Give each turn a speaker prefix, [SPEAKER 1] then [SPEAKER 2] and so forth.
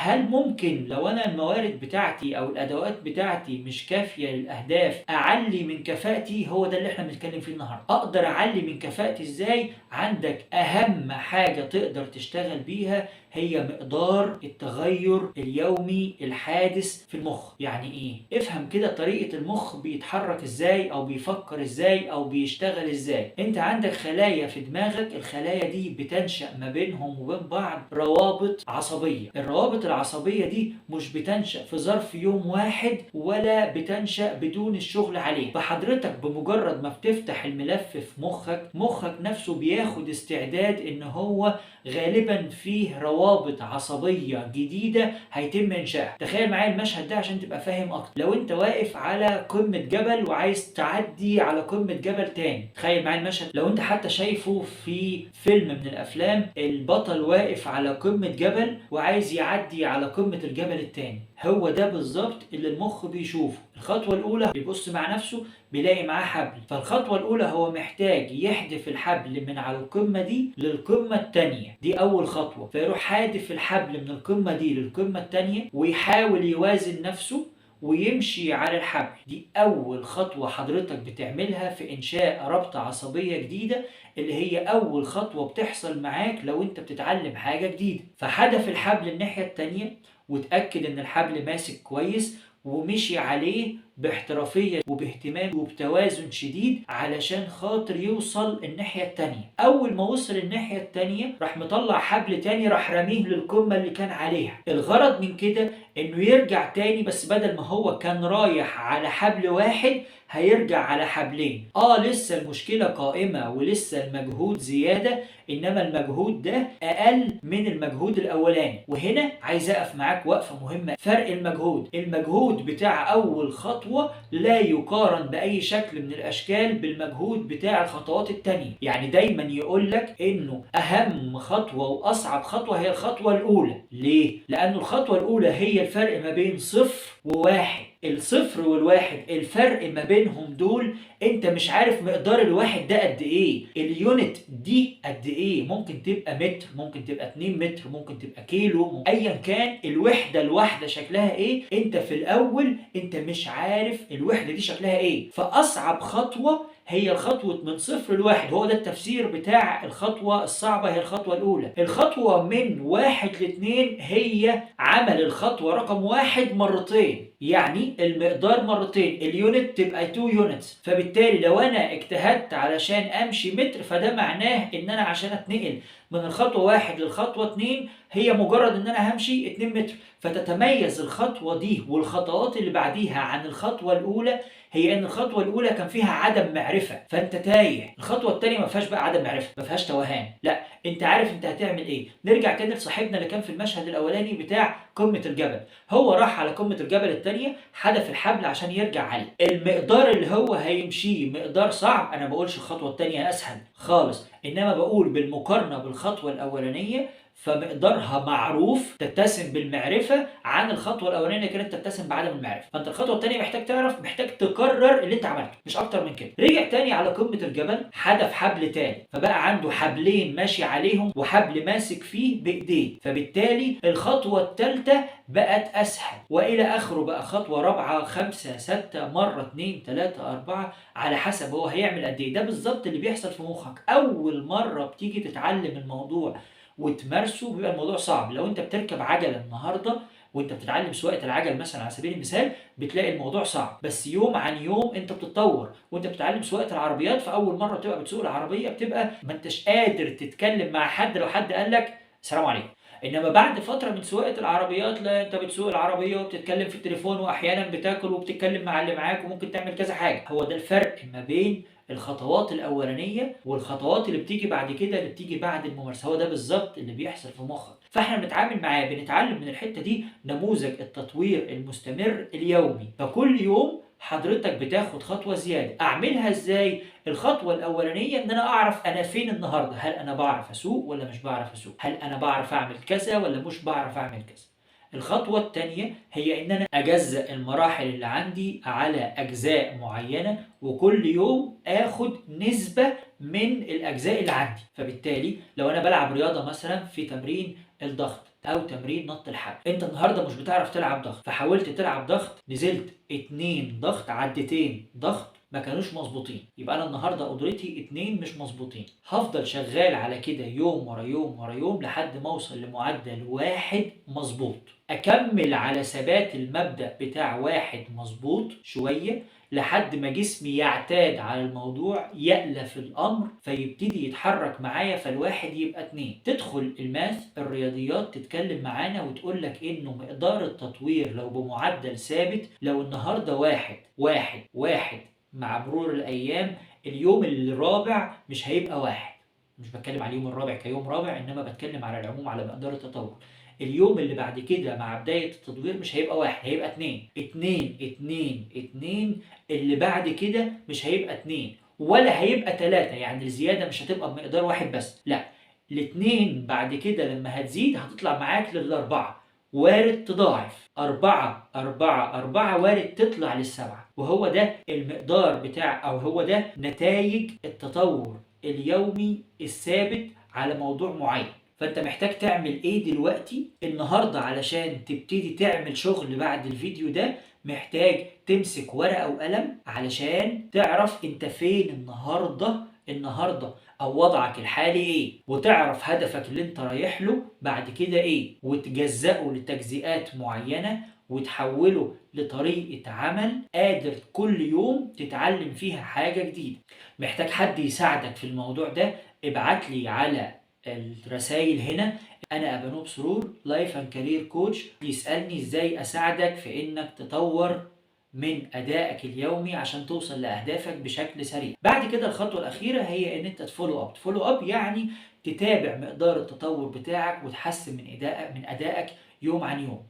[SPEAKER 1] هل ممكن لو أنا الموارد بتاعتي أو الأدوات بتاعتي مش كافية للأهداف أعلي من كفاءتي؟ هو ده اللي احنا بنتكلم فيه النهاردة. أقدر أعلي من كفاءتي إزاي؟ عندك أهم حاجة تقدر تشتغل بيها هي مقدار التغير اليومي الحادث في المخ. يعني ايه؟ افهم كده طريقة المخ بيتحرك ازاي او بيفكر ازاي او بيشتغل ازاي. انت عندك خلايا في دماغك، الخلايا دي بتنشأ ما بينهم وبين بعض روابط عصبية. الروابط العصبية دي مش بتنشأ في ظرف يوم واحد ولا بتنشأ بدون الشغل عليه. فحضرتك بمجرد ما بتفتح الملف في مخك نفسه بياخد استعداد ان هو غالبا فيه روابط عصبية جديدة هيتم إنشائها. تخيل معايا المشهد ده عشان تبقى فاهم أكتر. لو أنت واقف على قمة جبل وعايز تعدي على قمة جبل تاني، تخيل معايا المشهد. لو أنت حتى شايفه في فيلم من الأفلام، البطل واقف على قمة جبل وعايز يعدي على قمة الجبل التاني، هو ده بالظبط اللي المخ بيشوفه. الخطوة الأولى بيبص مع نفسه بيلاقي معاه حبل، فالخطوة الأولى هو محتاج يحدف الحبل من على القمة دي للقمة التانية، دي أول خطوة. فيروح حادف الحبل من القمة دي للقمة التانية ويحاول يوازن نفسه ويمشي على الحبل. دي أول خطوة حضرتك بتعملها في إنشاء رابطة عصبية جديدة، اللي هي أول خطوة بتحصل معاك لو أنت بتتعلم حاجة جديدة. فحدف الحبل الناحية التانية وتأكد إن الحبل ماسك كويس ومشي عليه باحترافية وباهتمام وبتوازن شديد علشان خاطر يوصل الناحية التانية. أول ما وصل الناحية التانية راح مطلع حبل تاني راح رميه للقمة اللي كان عليها. الغرض من كده إنه يرجع تاني، بس بدل ما هو كان رايح على حبل واحد هيرجع على حبلين. لسه المشكلة قائمة ولسه المجهود زيادة، إنما المجهود ده أقل من المجهود الأولاني. وهنا عايز أقف معاك وقفة مهمة. فرق المجهود بتاع أول خطوة لا يقارن بأي شكل من الأشكال بالمجهود بتاع الخطوات التانية. يعني دايما يقولك إنه أهم خطوة وأصعب خطوة هي الخطوة الأولى. ليه؟ لأن الخطوة الأولى هي الفرق ما بين صفر وواحد. الصفر والواحد الفرق ما بينهم دول انت مش عارف مقدار الواحد ده قد ايه، اليونت دي قد ايه. ممكن تبقى متر، ممكن تبقى 2 متر، ممكن تبقى كيلو، ايا كان الوحدة الواحدة شكلها ايه. انت في الاول انت مش عارف الوحدة دي شكلها ايه. فاصعب خطوة هي الخطوة من صفر لواحد. هو ده التفسير بتاع الخطوة الصعبة، هي الخطوة الأولى. الخطوة من واحد لاتنين هي عمل الخطوة رقم واحد مرتين، يعني المقدار مرتين، اليونت تبقى 2 يونتس. فبالتالي لو أنا اجتهدت علشان أمشي متر فده معناه إن أنا عشان أتنقل من الخطوة واحد للخطوة 2 هي مجرد إن أنا همشي 2 متر. فتتميز الخطوة دي والخطوات اللي بعديها عن الخطوة الأولى هي ان الخطوه الاولى كان فيها عدم معرفه فانت تايه. الخطوه الثانيه ما فيهاش بقى عدم معرفه، ما فيهاش توهان، لا انت عارف انت هتعمل ايه. نرجع تاني لصاحبنا اللي كان في المشهد الاولاني بتاع قمه الجبل. هو راح على قمه الجبل الثانيه، حدف الحبل عشان يرجع عليه. المقدار اللي هو هيمشيه مقدار صعب. انا ما بقولش الخطوه الثانيه اسهل خالص، انما بقول بالمقارنه بالخطوه الاولانيه فمقدارها معروف، تتسم بالمعرفه، عن الخطوه الاولانيه اللي كانت تتسم بعدم المعرفه. فانت الخطوه الثانيه محتاج تعرف، محتاج تكرر اللي انت عملته مش اكتر من كده. رجع تاني على قمه الجبل، حدف حبل تاني، فبقى عنده حبلين ماشي عليهم وحبل ماسك فيه بايديه. فبالتالي الخطوه الثالثه بقت اسهل والى اخره. بقى خطوه رابعه، خمسه، سته، مره، 2، 3، 4، على حسب هو هيعمل قد ايه. ده بالظبط اللي بيحصل في مخك اول مره بتيجي تتعلم الموضوع وتمارسه بيبقى الموضوع صعب. لو انت بتركب عجله النهارده وانت بتتعلم سواقه العجل مثلا على سبيل المثال بتلاقي الموضوع صعب، بس يوم عن يوم انت بتتطور. وانت بتتعلم سواقه العربيات فاول مره بتبقى بتسوق العربيه بتبقى ما انتش قادر تتكلم مع حد لو حد قال لك السلام عليكم. انما بعد فتره من سواقه العربيات لا، انت بتسوق العربيه وبتتكلم في التليفون واحيانا بتاكل وبتتكلم مع اللي معاك وممكن تعمل كذا حاجه. هو ده الفرق ما بين الخطوات الاولانيه والخطوات اللي بتيجي بعد كده، اللي بتيجي بعد الممارسه. هو ده بالظبط اللي بيحصل في مخك. فاحنا بنتعامل معاه، بنتعلم من الحته دي نموذج التطوير المستمر اليومي. فكل يوم حضرتك بتاخد خطوه زياده. اعملها ازاي؟ الخطوه الاولانيه ان انا اعرف انا فين النهارده. هل انا بعرف اسوق ولا مش بعرف اسوق؟ هل انا بعرف اعمل كذا ولا مش بعرف اعمل كذا؟ الخطوة الثانية هي ان انا اجزأ المراحل اللي عندي على اجزاء معينة، وكل يوم اخد نسبة من الاجزاء اللي عندي. فبالتالي لو انا بلعب رياضة مثلا في تمرين الضغط، او تمرين نط الحبل. انت النهارده مش بتعرف تلعب ضغط، فحاولت تلعب ضغط، نزلت 2 ضغط، عدتين ضغط ما كانوش مظبوطين، يبقى انا النهارده قدرتي 2 مش مظبوطين. هفضل شغال على كده يوم ورا يوم ورا يوم لحد ما اوصل لمعدل 1 مظبوط. اكمل على ثبات المبدأ بتاع 1 مظبوط شوية لحد ما جسمي يعتاد على الموضوع، يألف الأمر فيبتدي يتحرك معايا، فالواحد يبقى 2. تدخل الماث الرياضيات تتكلم معانا وتقول لك إنه مقدار التطوير لو بمعدل ثابت، لو النهاردة 1 1 1 مع مرور الأيام، اليوم الرابع مش هيبقى 1. مش بتكلم على اليوم الرابع كيوم رابع، إنما بتكلم على العموم على مقدار التطور. اليوم اللي بعد كده مع بداية التطوير مش هيبقى 1، هيبقى 2 2 2 2. اللي بعد كده مش هيبقى 2 ولا هيبقى 3، يعني الزيادة مش هتبقى بمقدار 1 بس، لا، الاتنين بعد كده لما هتزيد هتطلع معاك للأربعة، وارد تضاعف 4 4 4، وارد تطلع للسبعة. وهو ده المقدار بتاع، أو هو ده نتائج التطور اليومي الثابت على موضوع معين. فانت محتاج تعمل ايه دلوقتي النهارده علشان تبتدي تعمل شغل بعد الفيديو ده؟ محتاج تمسك ورقة وقلم علشان تعرف انت فين النهارده او وضعك الحالي ايه، وتعرف هدفك اللي انت رايح له بعد كده ايه، وتجزأه لتجزئات معينة وتحوله لطريقة عمل قادر كل يوم تتعلم فيها حاجة جديدة. محتاج حد يساعدك في الموضوع ده؟ ابعت لي على الرسائل هنا. انا ابانوب سرور، لايف اند كارير كوتش، يسالني ازاي اساعدك في انك تطور من ادائك اليومي عشان توصل لاهدافك بشكل سريع. بعد كده الخطوه الاخيره هي ان انت تفولو اب يعني تتابع مقدار التطور بتاعك وتحسن من ادائك يوم عن يوم.